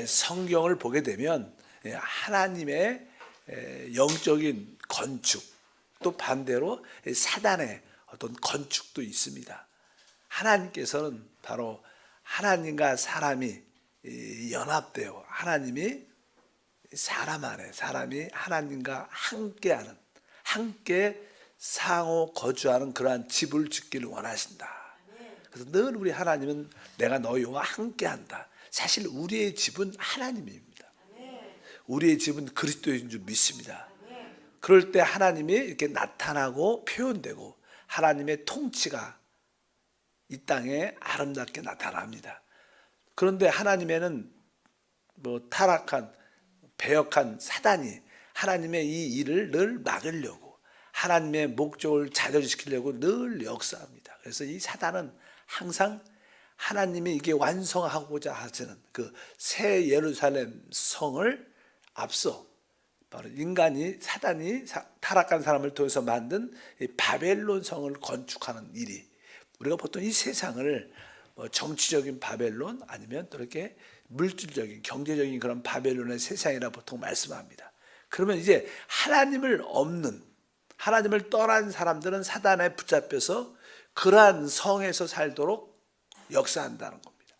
성경을 보게 되면 하나님의 영적인 건축, 또 반대로 사단의 어떤 건축도 있습니다. 하나님께서는 바로 하나님과 사람이 연합되어 하나님이 사람 안에, 사람이 하나님과 함께하는, 함께 상호 거주하는 그러한 집을 짓기를 원하신다. 그래서 늘 우리 하나님은 내가 너희와 함께한다. 사실 우리의 집은 하나님입니다. 우리의 집은 그리스도인 줄 믿습니다. 그럴 때 하나님이 이렇게 나타나고 표현되고 하나님의 통치가 이 땅에 아름답게 나타납니다. 그런데 하나님에는 타락한 배역한 사단이 하나님의 이 일을 늘 막으려고, 하나님의 목적을 좌절시키려고 늘 역사합니다. 그래서 이 사단은 항상 하나님이 이게 완성하고자 하시는 그 새 예루살렘 성을 앞서 바로 인간이, 사단이 타락한 사람을 통해서 만든 이 바벨론 성을 건축하는 일이, 우리가 보통 이 세상을 정치적인 바벨론 아니면 또 이렇게 물질적인 경제적인 그런 바벨론의 세상이라 보통 말씀합니다. 그러면 이제 하나님을 없는, 하나님을 떠난 사람들은 사단에 붙잡혀서 그러한 성에서 살도록 역사한다는 겁니다.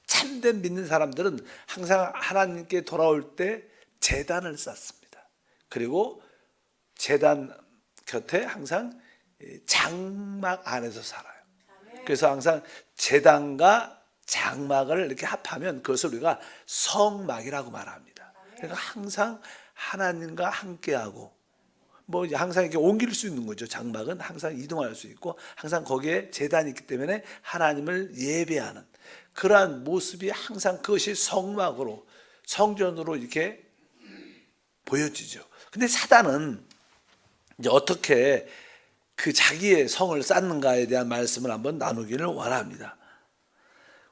참된 믿는 사람들은 항상 하나님께 돌아올 때 제단을 쌓습니다. 그리고 제단 곁에 항상 장막 안에서 살아요. 그래서 항상 제단과 장막을 이렇게 합하면 그것을 우리가 성막이라고 말합니다. 그러니까 항상 하나님과 함께하고, 항상 이렇게 옮길 수 있는 거죠. 장막은 항상 이동할 수 있고, 항상 거기에 제단이 있기 때문에 하나님을 예배하는 그러한 모습이 항상 그것이 성막으로, 성전으로 이렇게 보여지죠. 근데 사단은 이제 어떻게 그 자기의 성을 쌓는가에 대한 말씀을 한번 나누기를 원합니다.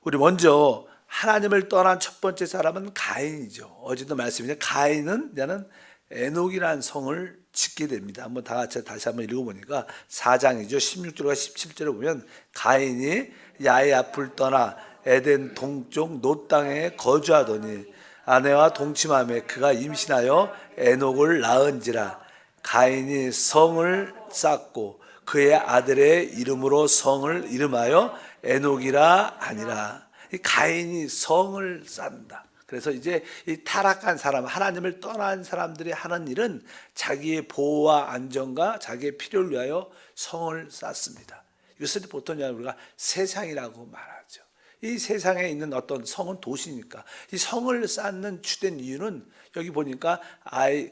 우리 먼저 하나님을 떠난 첫 번째 사람은 가인이죠. 어제도 말씀이죠. 가인은 나는 에녹이라는 성을 짓게 됩니다. 한번 다 같이 다시 한번 읽어보니까 4장이죠. 16절과 17절에 보면 가인이 야의 앞을 떠나 에덴 동쪽 놋 땅에 거주하더니 아내와 동침하며 그가 임신하여 에녹을 낳은지라. 가인이 성을 쌓고 그의 아들의 이름으로 성을 이름하여 에녹이라 하니라. 가인이 성을 쌓는다. 그래서 이제 이 타락한 사람, 하나님을 떠난 사람들이 하는 일은 자기의 보호와 안정과 자기의 필요를 위하여 성을 쌓습니다. 이것을 보통 우리가 세상이라고 말하죠. 이 세상에 있는 어떤 성은 도시니까 이 성을 쌓는 주된 이유는 여기 보니까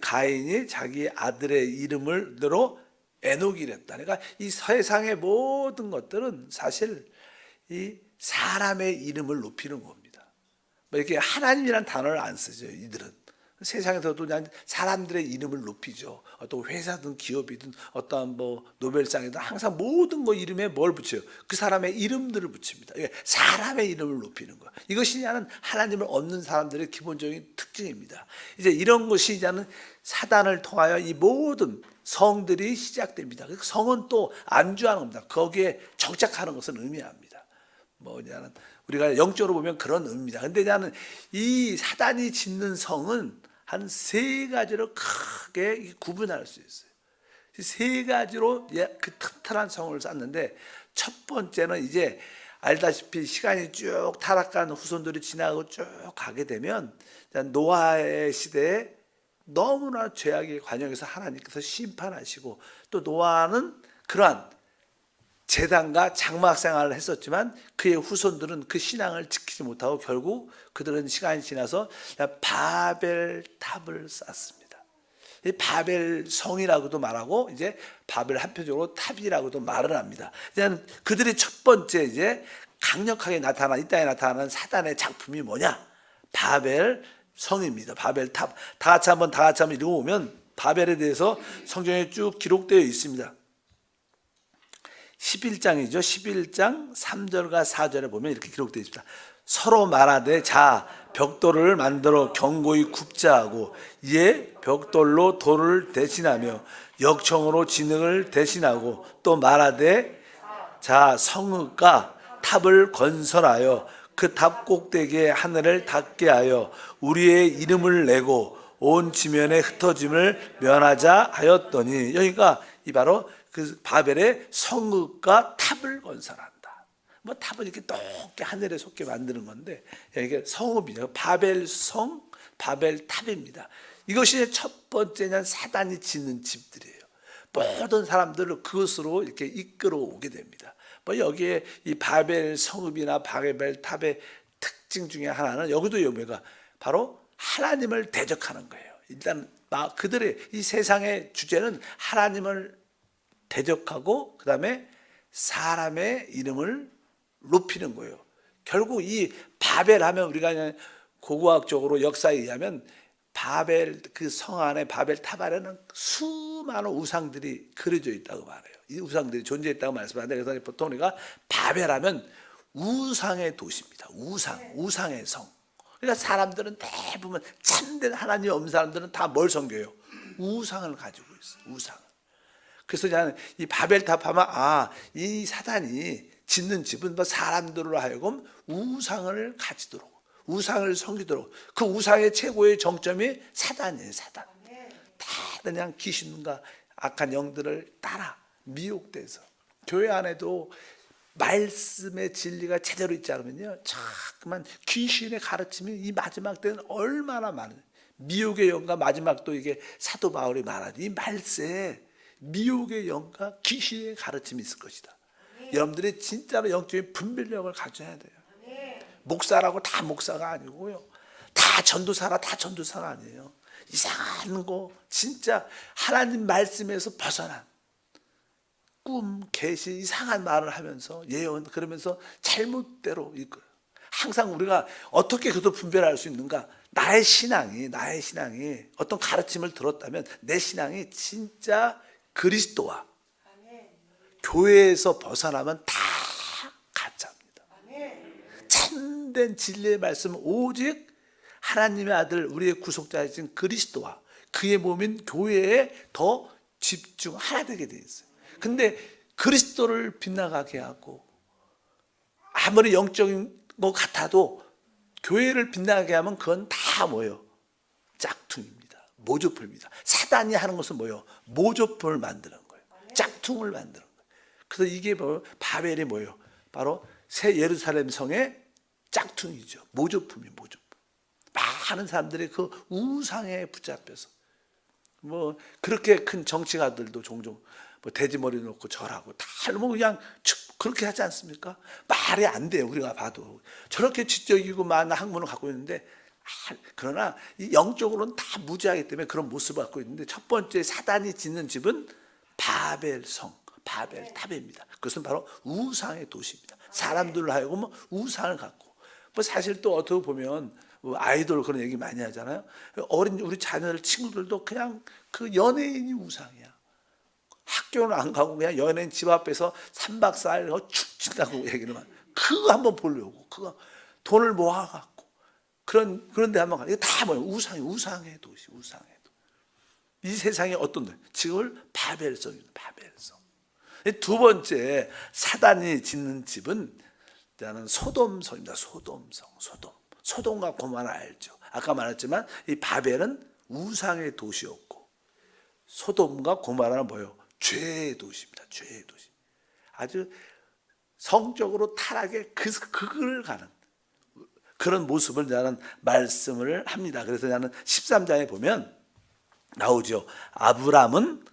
가인이 자기 아들의 이름으로 에녹이랬다. 그러니까 이 세상의 모든 것들은 사실 이 사람의 이름을 높이는 겁니다. 이렇게 하나님이라는 단어를 안 쓰죠. 이들은 세상에서도 그냥 사람들의 이름을 높이죠. 어떤 회사든 기업이든 어떠한 노벨상이든 항상 모든 거 이름에 뭘 붙여요? 그 사람의 이름들을 붙입니다. 사람의 이름을 높이는 거. 이것이 하나님을 얻는 사람들의 기본적인 특징입니다. 이제 이런 것이 이제는 사단을 통하여 이 모든 성들이 시작됩니다. 성은 또 안주하는 겁니다. 거기에 정착하는 것은 의미합니다. 우리가 영적으로 보면 그런 의미입니다. 근데 나는 이 사단이 짓는 성은 한 세 가지로 크게 구분할 수 있어요. 세 가지로 그 튼튼한 성을 쌓는데, 첫 번째는 이제 알다시피 시간이 쭉 타락한 후손들이 지나고 쭉 가게 되면 노아의 시대에 너무나 죄악의 관영에서 하나님께서 심판하시고, 또 노아는 그러한 제단과 장막 생활을 했었지만 그의 후손들은 그 신앙을 지키지 못하고 결국 그들은 시간이 지나서 바벨탑을 쌓습니다. 이 바벨 성이라고도 말하고 이제 바벨 한편적으로 탑이라고도 말을 합니다. 그들의 첫 번째 이제 강력하게 이 땅에 나타나는 사단의 작품이 뭐냐? 바벨 성입니다. 바벨탑. 다 같이 한번 읽어보면 바벨에 대해서 성경에 쭉 기록되어 있습니다. 11장이죠. 11장 3절과 4절에 보면 이렇게 기록되어 있습니다. 서로 말하되 자 벽돌을 만들어 견고히 굽자 하고 이에 벽돌로 돌을 대신하며 역청으로 진흙을 대신하고 또 말하되 자 성읍과 탑을 건설하여 그 답 꼭대기에 하늘을 닿게 하여 우리의 이름을 내고 온 지면에 흩어짐을 면하자 하였더니, 여기가 이 바로 그 바벨의 성읍과 탑을 건설한다. 뭐 탑은 이렇게 높게 하늘에 솟게 만드는 건데 이게 성읍이죠. 바벨 성, 바벨 탑입니다. 이것이 첫 번째는 사단이 짓는 집들이에요. 모든 사람들을 그것으로 이렇게 이끌어오게 됩니다. 뭐 여기에 이 바벨 성읍이나 바벨 탑의 특징 중에 하나는 여기도 여기가 바로 하나님을 대적하는 거예요. 일단 그들의 이 세상의 주제는 하나님을 대적하고 그 다음에 사람의 이름을 높이는 거예요. 결국 이 바벨 하면 우리가 그냥 고고학적으로 역사에 의하면 바벨 그 성 안에 바벨 탑 안에는 수많은 우상들이 그려져 있다고 말해요. 이 우상들이 존재했다고 말씀하는데, 그래서 보통 우리가 바벨하면 우상의 도시입니다. 우상의 성. 그러니까 사람들은 대부분 참된 하나님 없는 사람들은 다 뭘 섬겨요? 우상을 가지고 있어요. 우상을. 그래서 그냥 이 바벨탑 하면 이 사단이 짓는 집은 뭐 사람들로 하여금 우상을 가지도록, 우상을 섬기도록, 그 우상의 최고의 정점이 사단이에요. 사단. 다 그냥 귀신과 악한 영들을 따라 미혹돼서 교회 안에도 말씀의 진리가 제대로 있지 않으면요, 자꾸만 귀신의 가르침이 이 마지막 때는 얼마나 많은 미혹의 영과, 마지막도 이게 사도 바울이 말하는 이 말세에 미혹의 영과 귀신의 가르침이 있을 것이다. 여러분들이 진짜로 영적인 분별력을 가져야 돼요. 목사라고 다 목사가 아니고요, 다 전도사라 다 전도사가 아니에요. 이상한 거, 진짜 하나님 말씀에서 벗어난 꿈, 계시, 이상한 말을 하면서 예언 그러면서 잘못대로 이끌어요. 항상 우리가 어떻게 그것을 분별할 수 있는가? 나의 신앙이 어떤 가르침을 들었다면 내 신앙이 진짜 그리스도와 교회에서 벗어나면 다 가짜입니다. 참된 진리의 말씀은 오직 하나님의 아들, 우리의 구속자이신 그리스도와 그의 몸인 교회에 더 집중 하나 되게 돼 있어요. 근데 그리스도를 빗나가게 하고 아무리 영적인 것 같아도 교회를 빗나가게 하면 그건 다 뭐예요? 짝퉁입니다. 모조품입니다. 사단이 하는 것은 뭐예요? 모조품을 만드는 거예요. 짝퉁을 만드는 거예요. 그래서 이게 뭐 바벨이 뭐예요? 바로 새 예루살렘 성의 짝퉁이죠. 모조품이 모조품. 많은 사람들이 그 우상에 붙잡혀서 뭐 그렇게 큰 정치가들도 종종 뭐 돼지머리 놓고 절하고 다 뭐 그냥 그렇게 하지 않습니까? 말이 안 돼요. 우리가 봐도 저렇게 지적이고 많은 학문을 갖고 있는데, 그러나 이 영적으로는 다 무지하기 때문에 그런 모습을 갖고 있는데, 첫 번째 사단이 짓는 집은 바벨성, 바벨탑입니다. 그것은 바로 우상의 도시입니다. 사람들로 하여금 우상을 갖고, 뭐 사실 또 어떻게 보면 아이돌 그런 얘기 많이 하잖아요. 어린 우리 자녀들 친구들도 그냥 그 연예인이 우상이야. 학교는 안 가고 그냥 연예인 집 앞에서 3박 4일 축진다고 얘기를 하면 그거 한번 보려고, 그거 돈을 모아갖고 그런데 한번 가. 이게 다 뭐예요? 우상의 도시, 우상의 도시. 이 세상에 어떤 데 지금을 바벨성입니다. 바벨성. 두 번째 사단이 짓는 집은 소돔성입니다. 소돔과 고모라 알죠? 아까 말했지만 이 바벨은 우상의 도시였고 소돔과 고모라는 뭐예요? 죄의 도시입니다. 죄의 도시. 아주 성적으로 타락의 극을 가는 그런 모습을 나는 말씀을 합니다. 그래서 나는 13장에 보면 나오죠. 아브람은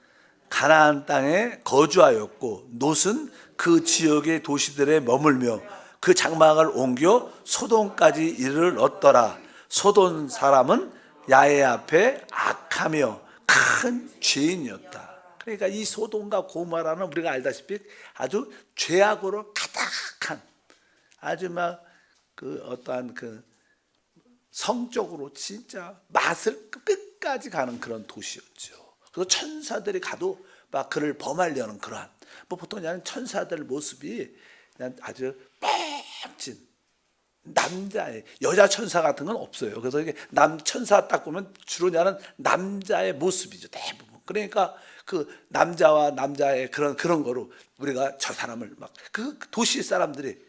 가나안 땅에 거주하였고 롯은 그 지역의 도시들에 머물며 그 장막을 옮겨 소돔까지 이르렀더라. 소돔 사람은 야훼 앞에 악하며 큰 죄인이었다. 그러니까 이 소돔과 고모라는 우리가 알다시피 아주 죄악으로 가득한, 아주 막 그 어떠한 그 성적으로 진짜 맛을 끝까지 가는 그런 도시였죠. 그래서 천사들이 가도 막 그를 범하려는 그러한, 뭐 보통 그냥 천사들 모습이 그냥 아주 멋진 남자의, 여자 천사 같은 건 없어요. 그래서 이게 천사 딱 보면 주로 그냥 남자의 모습이죠, 대부분. 그러니까 그 남자와 남자의 그런 거로 우리가 저 사람을 막 그 도시 사람들이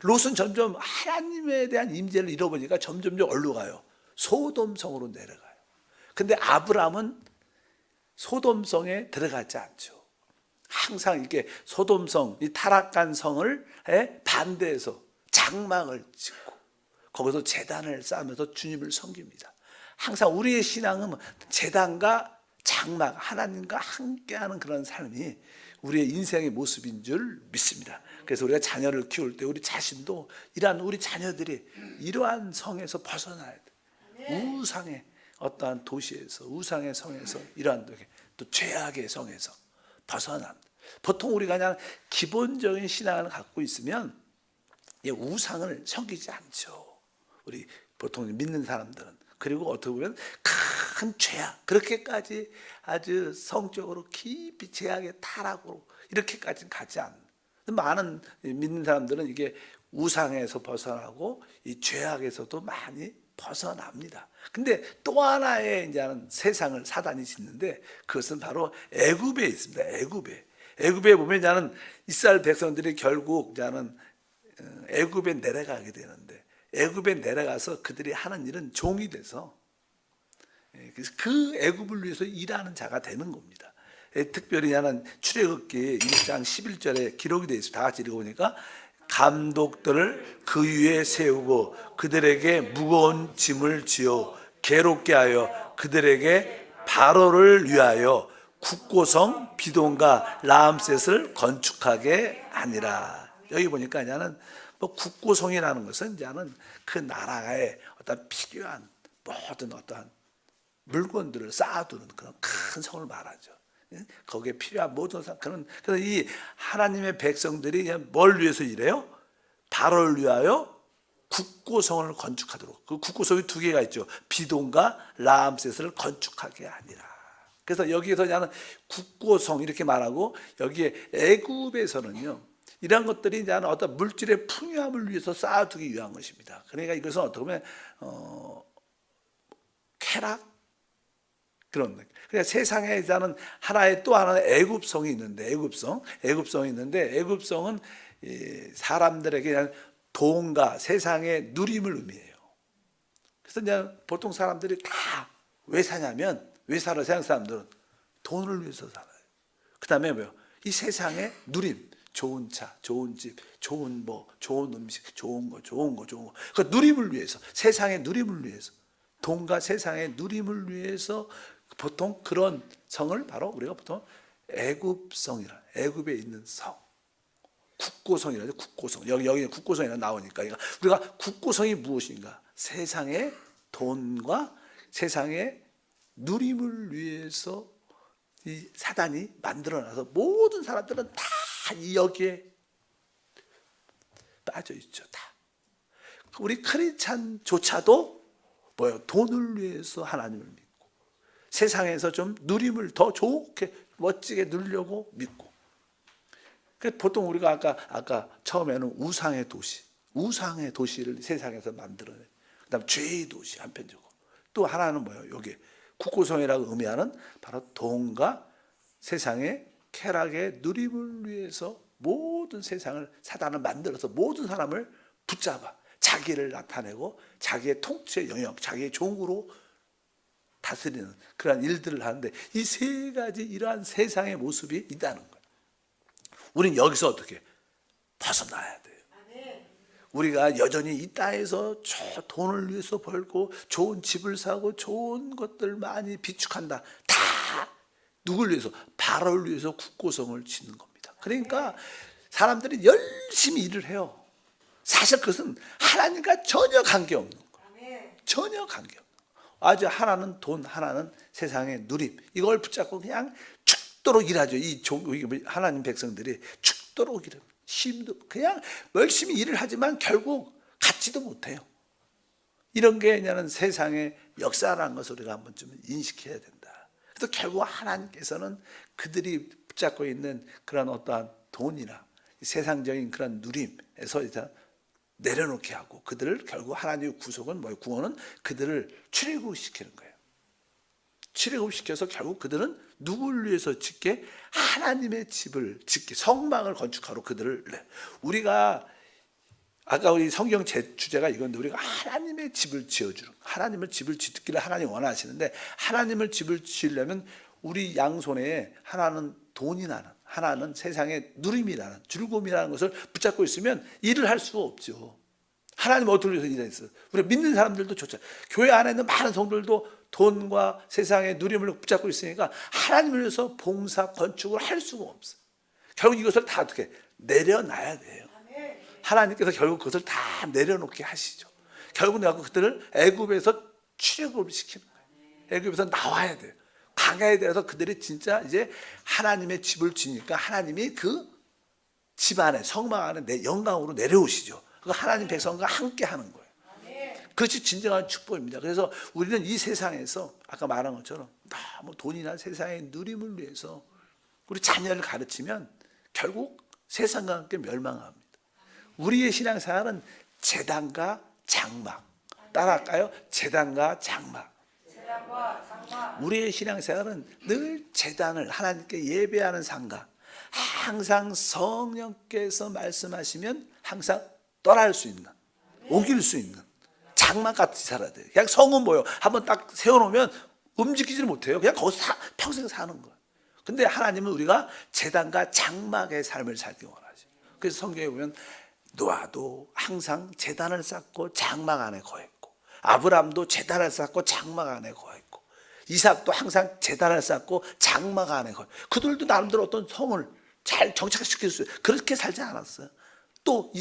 롯은 점점 하나님에 대한 임재를 잃어보니까 점점 어디로 가요? 소돔성으로 내려가요. 근데 아브라함은 소돔성에 들어가지 않죠. 항상 이렇게 소돔성, 이 타락한 성을 반대해서 장막을 짓고 거기서 제단을 쌓으면서 주님을 섬깁니다. 항상 우리의 신앙은 제단과 장막, 하나님과 함께하는 그런 삶이 우리의 인생의 모습인 줄 믿습니다. 그래서 우리가 자녀를 키울 때 우리 자신도 이러한 우리 자녀들이 이러한 성에서 벗어나야 돼. 우상의 어떠한 도시에서, 우상의 성에서, 이러한 또 죄악의 성에서 벗어난. 보통 우리가 그냥 기본적인 신앙을 갖고 있으면 우상을 섬기지 않죠. 우리 보통 믿는 사람들은. 그리고 어떻게 보면 큰 죄악, 그렇게까지 아주 성적으로 깊이 죄악의 타락으로 이렇게까지는 가지 않는. 많은 믿는 사람들은 이게 우상에서 벗어나고 이 죄악에서도 많이 벗어납니다. 근데 또 하나의 이제는 세상을 사단이 짓는데 그것은 바로 애굽에 있습니다. 애굽에 보면 이제는 이스라엘 백성들이 결국 이제는 애굽에 내려가게 되는데, 애굽에 내려가서 그들이 하는 일은 종이 돼서 그래서 그 애굽을 위해서 일하는 자가 되는 겁니다. 특별히 나는 출애굽기 1장 11절에 기록이 되어 있습니다. 다 같이 읽어보니까 감독들을 그 위에 세우고 그들에게 무거운 짐을 지어 괴롭게 하여 그들에게 바로를 위하여 국고성 비돈과 라암셋을 건축하게 하니라. 여기 보니까 이제는 국고성이라는 것은 이제는 그 나라에 어떤 필요한 모든 어떠한 물건들을 쌓아두는 그런 큰 성을 말하죠. 거기에 필요한 모든 그런. 그래서 이 하나님의 백성들이 뭘 위해서 일해요? 바로를 위하여 국고성을 건축하도록. 그 국고성이 두 개가 있죠. 비돈과 라암셋을 건축하게 하니라. 그래서 여기에서 그냥 국고성 이렇게 말하고, 여기에 애굽에서는요 이런 것들이 이제 어떤 물질의 풍요함을 위해서 쌓아두기 위한 것입니다. 그러니까 이것은 어떻게 보면 쾌락 그런. 그러니까 세상에 있는 하나의 또 하나의 애굽성이 있는데, 애굽성이 있는데, 애굽성은 사람들에게 그냥 돈과 세상의 누림을 의미해요. 그래서 그냥 보통 사람들이 다 왜 사냐면, 왜 살아? 세상 사람들은 돈을 위해서 살아요. 그 다음에 뭐요? 이 세상의 누림, 좋은 차, 좋은 집, 좋은 좋은 음식, 좋은 거. 그 누림을 위해서, 세상의 누림을 위해서, 돈과 세상의 누림을 위해서 보통 그런 성을 바로 우리가 보통 애굽성이라, 애굽에 있는 성, 국고성이라죠. 국고성. 여기 국고성이라 나오니까 우리가 국고성이 무엇인가? 세상의 돈과 세상의 누림을 위해서 이 사단이 만들어놔서 모든 사람들은 다 여기에 빠져 있죠. 다. 우리 크리스찬조차도 뭐예요? 돈을 위해서 하나님을 믿고 세상에서 좀 누림을 더 좋게 멋지게 누리려고 믿고. 보통 우리가 아까 처음에는 우상의 도시를 세상에서 만들어내. 그다음 죄의 도시 한편적으로. 또 하나는 뭐예요? 여기 국고성이라고 의미하는 바로 돈과 세상의 쾌락의 누림을 위해서 모든 세상을 사단을 만들어서 모든 사람을 붙잡아 자기를 나타내고 자기의 통치의 영역, 자기의 종으로 다스리는 그러한 일들을 하는데, 이 세 가지 이러한 세상의 모습이 있다는 거예요. 우리는 여기서 어떻게 벗어나야 돼요. 우리가 여전히 이 땅에서 저 돈을 위해서 벌고 좋은 집을 사고 좋은 것들 많이 비축한다. 다 누굴 위해서? 바로를 위해서 국고성을 짓는 겁니다. 그러니까 사람들이 열심히 일을 해요. 사실 그것은 하나님과 전혀 관계없는 거예요. 전혀 관계없는 거예요. 아주 하나는 돈, 하나는 세상의 누림. 이걸 붙잡고 그냥 죽도록 일하죠. 하나님 백성들이 죽도록 일해요. 힘도 그냥 열심히 일을 하지만 결국 갖지도 못해요. 이런 게 그냥 세상의 역사라는 것을 우리가 한번 좀 인식해야 된다. 그래서 결국 하나님께서는 그들이 붙잡고 있는 그런 어떠한 돈이나 세상적인 그런 누림에서 일단 내려놓게 하고, 그들을 결국 하나님의 구속은 뭐예요? 구원은 그들을 출애굽시키는 거예요. 출애굽시켜서 결국 그들은 누구를 위해서 짓게? 하나님의 집을 짓게, 성막을 건축하러 그들을. 우리가 아까 우리 성경 주제가 이건데 우리가 하나님의 집을 지어주는, 하나님을 집을 짓기를 하나님 원하시는데 하나님을 집을 지으려면 우리 양손에 하나는 돈이 나는, 하나는 세상의 누림이라는, 즐거움이라는 것을 붙잡고 있으면 일을 할 수가 없죠. 하나님 어떻게 해서 일했어요? 우리가 믿는 사람들도 좋죠. 교회 안에 있는 많은 성들도 돈과 세상의 누림을 붙잡고 있으니까 하나님을 위해서 봉사, 건축을 할 수가 없어요. 결국 이것을 다 어떻게 내려놔야 돼요. 하나님께서 결국 그것을 다 내려놓게 하시죠. 결국 내가 그들을 애굽에서 출애굽을 시키는 거예요. 애굽에서 나와야 돼요. 강해야 돼서 그들이 진짜 이제 하나님의 집을 지니까 하나님이 그 집 안에, 성막 안에 내 영광으로 내려오시죠. 그 하나님 백성과 함께 하는 거예요. 그것이 진정한 축복입니다. 그래서 우리는 이 세상에서 아까 말한 것처럼 너무 돈이나 세상의 누림을 위해서 우리 자녀를 가르치면 결국 세상과 함께 멸망합니다. 우리의 신앙생활은 제단과 장막. 따라할까요? 제단과 장막. 우리의 신앙생활은 늘 제단을 하나님께 예배하는 상가. 항상 성령께서 말씀하시면 항상 떠날 수 있는, 옮길 수 있는 장막 같이 살아야 돼요. 그냥 성은 뭐예요? 한번 딱 세워놓으면 움직이지를 못해요. 그냥 거기서 평생 사는 거예요. 근데 하나님은 우리가 제단과 장막의 삶을 살기 원하죠. 그래서 성경에 보면 노아도 항상 제단을 쌓고 장막 안에 거했고, 아브라함도 제단을 쌓고 장막 안에 거했고, 이삭도 항상 제단을 쌓고 장막 안에 거했고, 그들도 나름대로 어떤 성을 잘 정착시킬 수 있어요. 그렇게 살지 않았어요. 또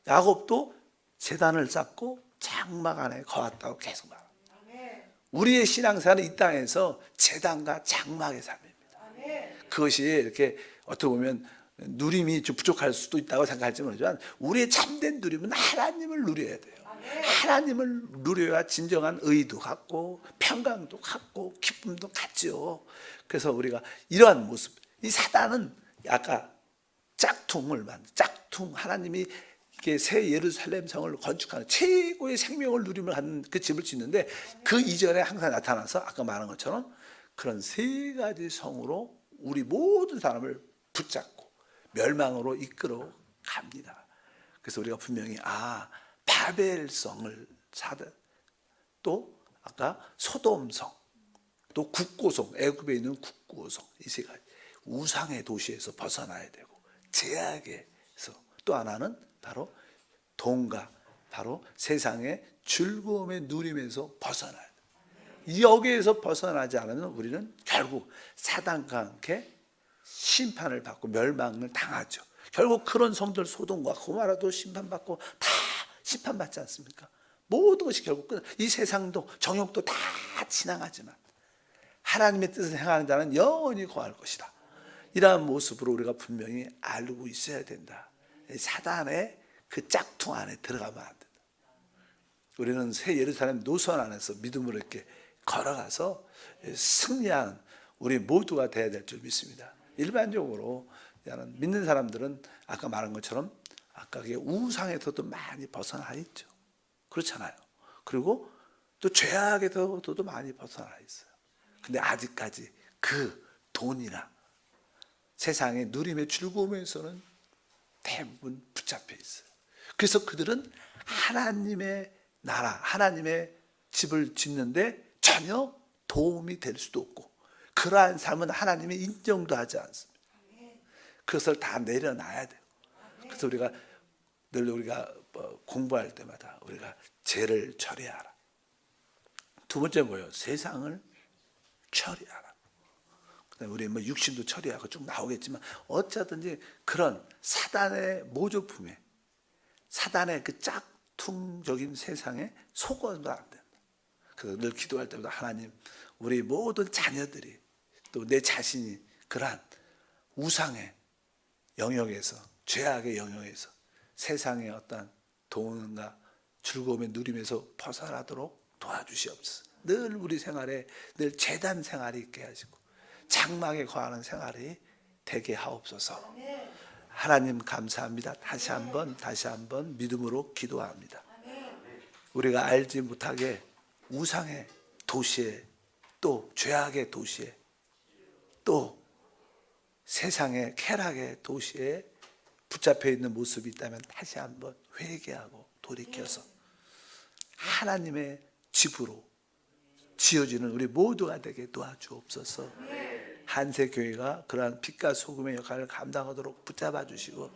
야곱도 제단을 쌓고 장막 안에 거했다고 계속 말합니다. 우리의 신앙생활은 이 땅에서 제단과 장막의 삶입니다. 그것이 이렇게 어떻게 보면 누림이 좀 부족할 수도 있다고 생각할지 모르지만 우리의 참된 누림은 하나님을 누려야 돼요. 하나님을 누려야 진정한 의도 갖고 평강도 갖고 기쁨도 갖죠. 그래서 우리가 이러한 모습, 이 사단은 아까 짝퉁 하나님이 이렇게 새 예루살렘 성을 건축하는 최고의 생명을 누림을 하는 그 집을 짓는데 그 이전에 항상 나타나서 아까 말한 것처럼 그런 세 가지 성으로 우리 모든 사람을 붙잡고 멸망으로 이끌어 갑니다. 그래서 우리가 분명히 바벨성을 사든, 또 아까 소돔성, 또 국고성, 애굽에 있는 국고성, 이 세 가지 우상의 도시에서 벗어나야 되고, 제약에서 또 하나는 바로 돈과 바로 세상의 즐거움의 누림에서 벗어나야 돼요. 여기에서 벗어나지 않으면 우리는 결국 사단과 함께 심판을 받고 멸망을 당하죠. 결국 그런 성들 소돔과 고모라도 심판받고 다 심판받지 않습니까? 모든 것이 결국 이 세상도 정욕도 다 지나가지만 하나님의 뜻을 행하는 자는 영원히 거할 것이다. 이러한 모습으로 우리가 분명히 알고 있어야 된다. 사단의 그 짝퉁 안에 들어가면 안 된다. 우리는 새 예루살렘 노선 안에서 믿음으로 이렇게 걸어가서 승리한 우리 모두가 되어야 될 줄 믿습니다. 일반적으로 믿는 사람들은 아까 말한 것처럼 아까 우상에서도 많이 벗어나 있죠. 그렇잖아요. 그리고 또 죄악에서도 많이 벗어나 있어요. 근데 아직까지 그 돈이나 세상의 누림의 즐거움에서는 대부분 붙잡혀 있어요. 그래서 그들은 하나님의 나라, 하나님의 집을 짓는데 전혀 도움이 될 수도 없고, 그러한 삶은 하나님이 인정도 하지 않습니다. 그것을 다 내려놔야 돼요. 그래서 우리가 공부할 때마다 우리가 죄를 처리하라. 두 번째 뭐예요? 세상을 처리하라. 그다음에 우리 육신도 처리하고 쭉 나오겠지만 어쩌든지 그런 사단의 모조품에, 사단의 그 짝퉁적인 세상에 속어도 안 된다. 그래서 늘 기도할 때마다 하나님, 우리 모든 자녀들이 또 내 자신이 그러한 우상의 영역에서, 죄악의 영역에서 세상의 어떤 돈과 즐거움의 누림에서 벗어나도록 도와주시옵소서. 늘 우리 생활에 늘 제단 생활이 있게 하시고 장막에 거하는 생활이 되게 하옵소서. 하나님 감사합니다. 다시 한번 믿음으로 기도합니다. 우리가 알지 못하게 우상의 도시에, 또 죄악의 도시에, 또 세상의 쾌락의 도시에 붙잡혀 있는 모습이 있다면 다시 한번 회개하고 돌이켜서 하나님의 집으로 지어지는 우리 모두가 되게 도와주옵소서. 한세교회가 그러한 빛과 소금의 역할을 감당하도록 붙잡아 주시고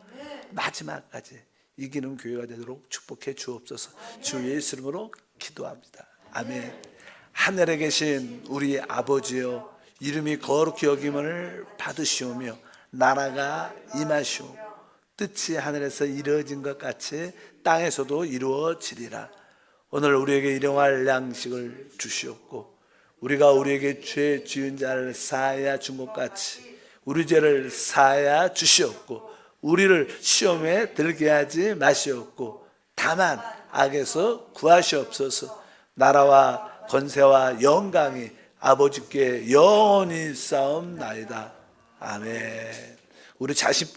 마지막까지 이기는 교회가 되도록 축복해 주옵소서. 주 예수 이름으로 기도합니다. 아멘. 하늘에 계신 우리 아버지여, 이름이 거룩히 여김을 받으시오며 나라가 임하시오. 뜻이 하늘에서 이루어진 것 같이 땅에서도 이루어지리라. 오늘 우리에게 일용할 양식을 주시옵고 우리가 우리에게 죄 지은 자를 사하여 준 것 같이 우리 죄를 사하여 주시옵고 우리를 시험에 들게 하지 마시옵고 다만 악에서 구하시옵소서. 나라와 권세와 영광이 아버지께 영원히 싸움나이다. 아멘. 우리 자신